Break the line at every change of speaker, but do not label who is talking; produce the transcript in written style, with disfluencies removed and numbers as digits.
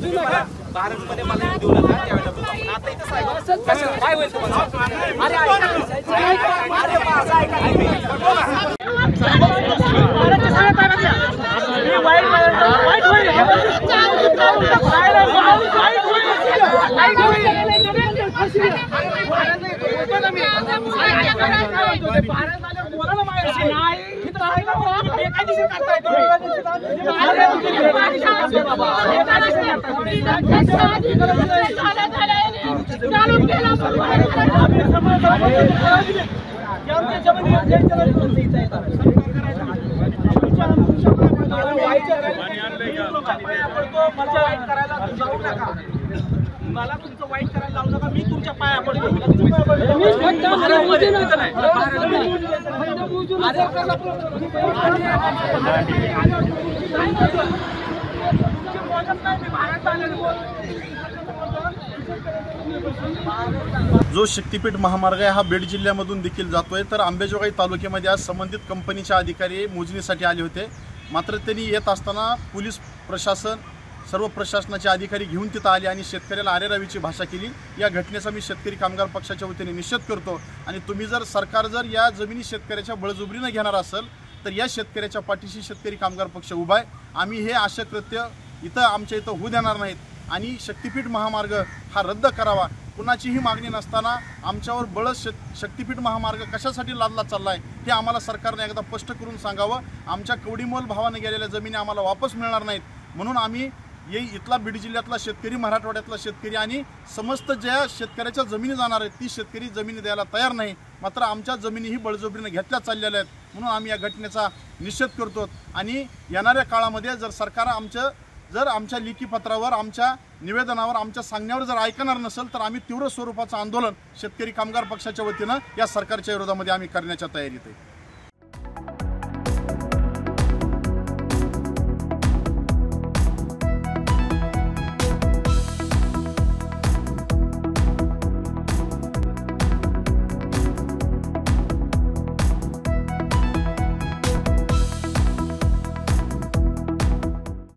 मला भारतमध्ये मला येऊ देऊ नका त्यावेळेला बोलू आपण. आता इथं साहेब कसं काय होईल तुम्हाला? अरे अरे माझा ऐका मला तुमचं वाईट करायला लावू नका. मी तुमच्या पाया पडतो.
जो शक्तीपीठ महामार्ग आहे हा बीड जिल्ह्यामधून देखील जातोय। तर अंबेजोगाई तालुक्यामध्ये आज संबंधित कंपनीचे अधिकारी मोजणीसाठी आले होते, मात्र त्यांनी येत असताना पोलीस प्रशासन सर्व प्रशासनाचे अधिकारी घेऊन तिथं आले आणि शेतकऱ्याला आरेरावीची भाषा केली। या घटनेचा मी शेतकरी कामगार पक्षाच्या वतीने निषेध करतो आणि तुम्ही जर सरकार जर या जमिनी शेतकऱ्याच्या बळजुबरीने घेणार असेल तर या शेतकऱ्याच्या पाठीशी शेतकरी कामगार पक्ष उभा आहे। आम्ही हे अशा कृत्य इथं आमच्या इथं होऊ देणार नाहीत आणि शक्तीपीठ महामार्ग हा रद्द करावा। कुणाचीही मागणी नसताना आमच्यावर बळच शक्तीपीठ महामार्ग कशासाठी लादला चाललाय हे आम्हाला सरकारने एकदा स्पष्ट करून सांगावं। आमच्या कवडीमोल भावाने गेलेल्या जमिनी आम्हाला वापस मिळणार नाहीत, म्हणून आम्ही इथला बीड जिल्ह्यातला शेतकरी, मराठवाड्यातला शेतकरी आणि समस्त ज्या शेतकऱ्याच्या जमिनी जाणार आहेत ती शेतकरी जमिनी द्यायला तयार नाही, मात्र आमच्या जमिनीही बळजबरीने घेतल्या चाललेल्या आहेत। म्हणून आम्ही या घटनेचा निषेध करतो आणि येणाऱ्या काळामध्ये जर सरकार आमच्या लेखी पत्रावर, आमच्या निवेदनावर, आमच्या सांगण्यावर जर ऐकणार नसेल तर आम्ही तीव्र स्वरूपाचं आंदोलन शेतकरी कामगार पक्षाच्या वतीनं या सरकारच्या विरोधामध्ये आम्ही करण्याच्या तयारीत आहे।